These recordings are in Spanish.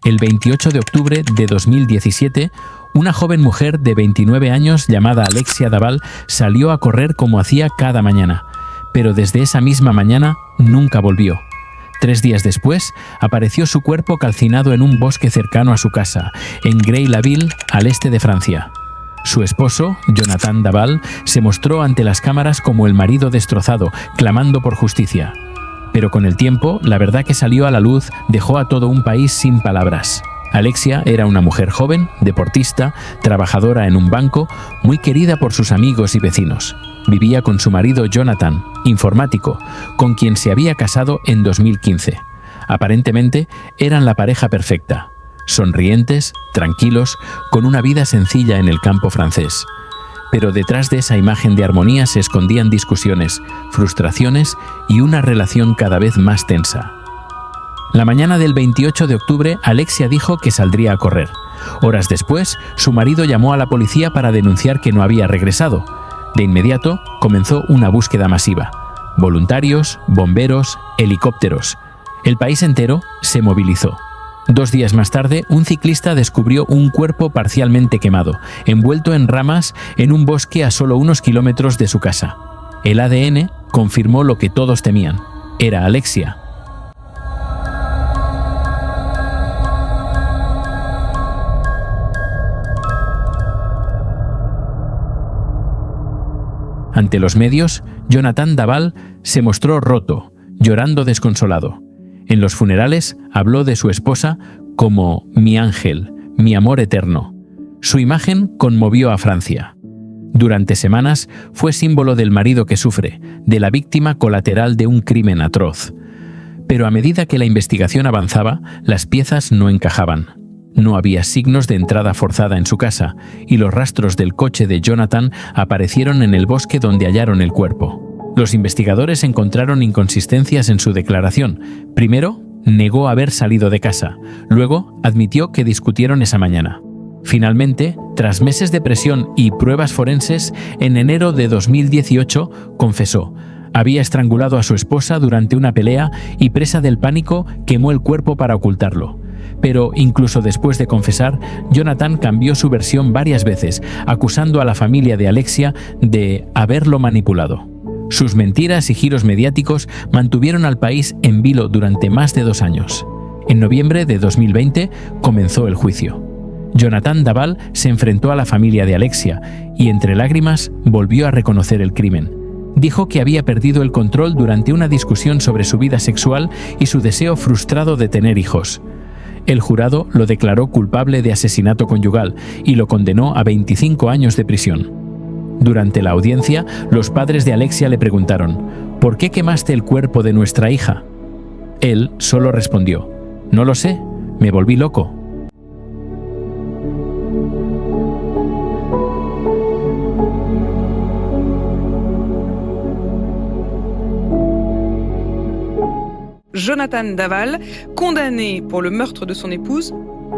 El 28 de octubre de 2017, una joven mujer de 29 años llamada Alexia Daval salió a correr como hacía cada mañana, pero desde esa misma mañana nunca volvió. 3 días después, apareció su cuerpo calcinado en un bosque cercano a su casa, en Grey-la-Ville, al este de Francia. Su esposo, Jonathan Daval, se mostró ante las cámaras como el marido destrozado, clamando por justicia. Pero con el tiempo, la verdad que salió a la luz dejó a todo un país sin palabras. Alexia era una mujer joven, deportista, trabajadora en un banco, muy querida por sus amigos y vecinos. Vivía con su marido Jonathan, informático, con quien se había casado en 2015. Aparentemente, eran la pareja perfecta. Sonrientes, tranquilos, con una vida sencilla en el campo francés. Pero detrás de esa imagen de armonía se escondían discusiones, frustraciones y una relación cada vez más tensa. La mañana del 28 de octubre, Alexia dijo que saldría a correr. Horas después, su marido llamó a la policía para denunciar que no había regresado. De inmediato, comenzó una búsqueda masiva. Voluntarios, bomberos, helicópteros. El país entero se movilizó. 2 días más tarde, un ciclista descubrió un cuerpo parcialmente quemado, envuelto en ramas en un bosque a solo unos kilómetros de su casa. El ADN confirmó lo que todos temían. Era Alexia. Ante los medios, Jonathan Daval se mostró roto, llorando desconsolado. En los funerales habló de su esposa como «mi ángel, mi amor eterno». Su imagen conmovió a Francia. Durante semanas fue símbolo del marido que sufre, de la víctima colateral de un crimen atroz. Pero a medida que la investigación avanzaba, las piezas no encajaban. No había signos de entrada forzada en su casa, y los rastros del coche de Jonathan aparecieron en el bosque donde hallaron el cuerpo. Los investigadores encontraron inconsistencias en su declaración. Primero, negó haber salido de casa. Luego, admitió que discutieron esa mañana. Finalmente, tras meses de presión y pruebas forenses, en enero de 2018 confesó. Había estrangulado a su esposa durante una pelea y, presa del pánico, quemó el cuerpo para ocultarlo. Pero incluso después de confesar, Jonathan cambió su versión varias veces, acusando a la familia de Alexia de haberlo manipulado. Sus mentiras y giros mediáticos mantuvieron al país en vilo durante más de 2 años. En noviembre de 2020 comenzó el juicio. Jonathan Daval se enfrentó a la familia de Alexia y, entre lágrimas, volvió a reconocer el crimen. Dijo que había perdido el control durante una discusión sobre su vida sexual y su deseo frustrado de tener hijos. El jurado lo declaró culpable de asesinato conyugal y lo condenó a 25 años de prisión. Durante la audiencia, los padres de Alexia le preguntaron: ¿por qué quemaste el cuerpo de nuestra hija? Él solo respondió: no lo sé, me volví loco. Jonathan Daval, condamné pour le meurtre de son épouse,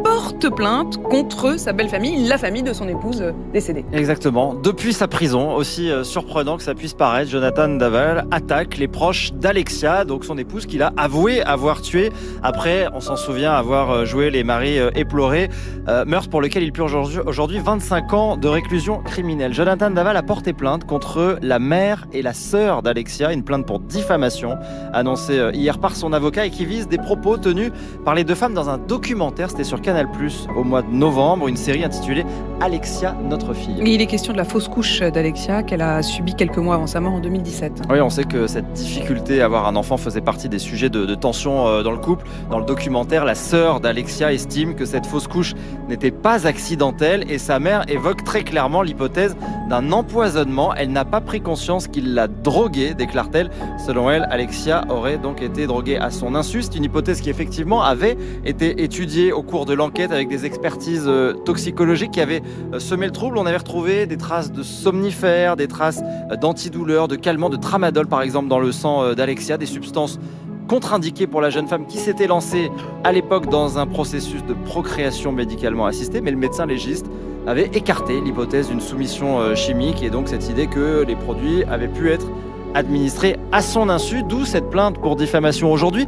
porte plainte contre sa belle famille, la famille de son épouse décédée. Exactement. Depuis sa prison, aussi surprenant que ça puisse paraître, Jonathan Daval attaque les proches d'Alexia, donc son épouse qu'il a avoué avoir tuée après, on s'en souvient, avoir joué les maris éplorés, meurtre pour lequel il purge aujourd'hui 25 ans de réclusion criminelle. Jonathan Daval a porté plainte contre la mère et la sœur d'Alexia, une plainte pour diffamation annoncée hier par son avocat et qui vise des propos tenus par les 2 femmes dans un documentaire, c'était sur Canal+ au mois de novembre, une série intitulée Alexia, notre fille. Et il est question de la fausse couche d'Alexia qu'elle a subie quelques mois avant sa mort en 2017. Oui, on sait que cette difficulté à avoir un enfant faisait partie des sujets de tension dans le couple. Dans le documentaire, la sœur d'Alexia estime que cette fausse couche n'était pas accidentelle et sa mère évoque très clairement l'hypothèse d'un empoisonnement. Elle n'a pas pris conscience qu'il l'a droguée, déclare-t-elle. Selon elle, Alexia aurait donc été droguée à son insu. C'est une hypothèse qui effectivement avait été étudiée au cours de l'enquête avec des expertises toxicologiques qui avaient semé le trouble. On avait retrouvé des traces de somnifères, des traces d'antidouleurs, de calmants, de tramadol par exemple dans le sang d'Alexia, des substances contre-indiquées pour la jeune femme qui s'était lancée à l'époque dans un processus de procréation médicalement assistée, mais le médecin légiste avait écarté l'hypothèse d'une soumission chimique et donc cette idée que les produits avaient pu être administré à son insu, d'où cette plainte pour diffamation. Aujourd'hui,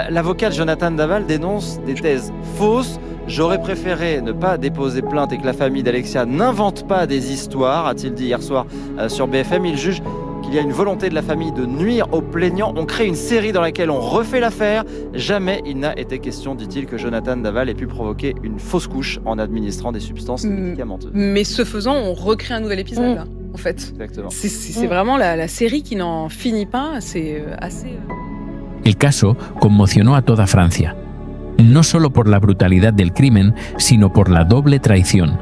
l'avocat de Jonathan Daval dénonce des thèses fausses, J'aurais préféré ne pas déposer plainte et que la famille d'Alexia n'invente pas des histoires, a-t-il dit hier soir sur BFM. Il juge qu'il y a une volonté de la famille de nuire aux plaignants. On crée une série dans laquelle on refait l'affaire. Jamais il n'a été question, dit-il, que Jonathan Daval ait pu provoquer une fausse couche en administrant des substances médicamenteuses. Mais ce faisant, on recrée un nouvel épisode, là, en fait. Exactement. C'est vraiment la série qui n'en finit pas. C'est assez... El caso conmocionó a toda Francia, no solo por la brutalidad del crimen, sino por la doble traición,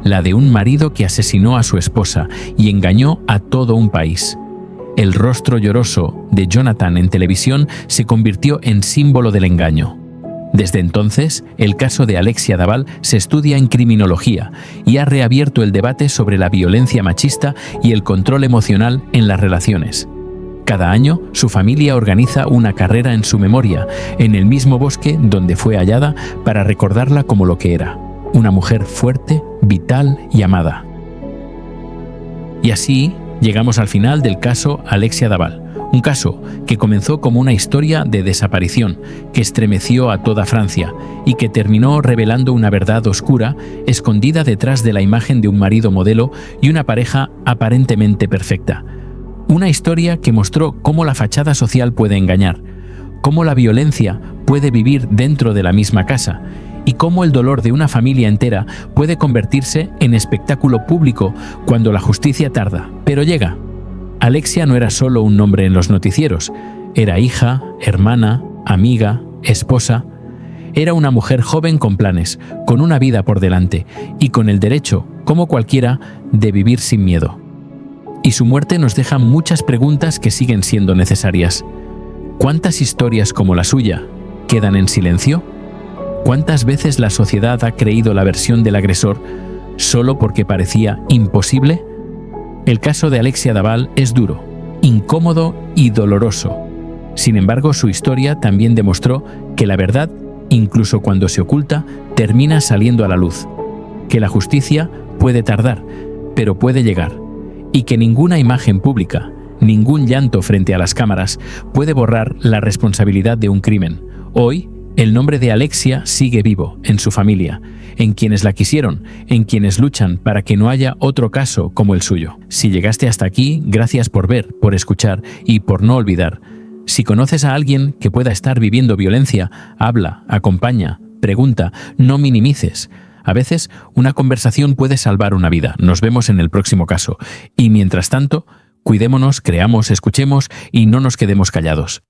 la de un marido que asesinó a su esposa y engañó a todo un país. El rostro lloroso de Jonathan en televisión se convirtió en símbolo del engaño. Desde entonces, el caso de Alexia Daval se estudia en criminología y ha reabierto el debate sobre la violencia machista y el control emocional en las relaciones. Cada año, su familia organiza una carrera en su memoria, en el mismo bosque donde fue hallada, para recordarla como lo que era, una mujer fuerte, vital y amada. Y así llegamos al final del caso Alexia Daval, un caso que comenzó como una historia de desaparición que estremeció a toda Francia y que terminó revelando una verdad oscura escondida detrás de la imagen de un marido modelo y una pareja aparentemente perfecta. Una historia que mostró cómo la fachada social puede engañar, cómo la violencia puede vivir dentro de la misma casa y cómo el dolor de una familia entera puede convertirse en espectáculo público cuando la justicia tarda, pero llega. Alexia no era solo un nombre en los noticieros, era hija, hermana, amiga, esposa. Era una mujer joven con planes, con una vida por delante y con el derecho, como cualquiera, de vivir sin miedo. Y su muerte nos deja muchas preguntas que siguen siendo necesarias. ¿Cuántas historias como la suya quedan en silencio? ¿Cuántas veces la sociedad ha creído la versión del agresor solo porque parecía imposible? El caso de Alexia Daval es duro, incómodo y doloroso. Sin embargo, su historia también demostró que la verdad, incluso cuando se oculta, termina saliendo a la luz. Que la justicia puede tardar, pero puede llegar. Y que ninguna imagen pública, ningún llanto frente a las cámaras puede borrar la responsabilidad de un crimen. Hoy, el nombre de Alexia sigue vivo en su familia, en quienes la quisieron, en quienes luchan para que no haya otro caso como el suyo. Si llegaste hasta aquí, gracias por ver, por escuchar y por no olvidar. Si conoces a alguien que pueda estar viviendo violencia, habla, acompaña, pregunta, no minimices. A veces, una conversación puede salvar una vida. Nos vemos en el próximo caso. Y mientras tanto, cuidémonos, creamos, escuchemos y no nos quedemos callados.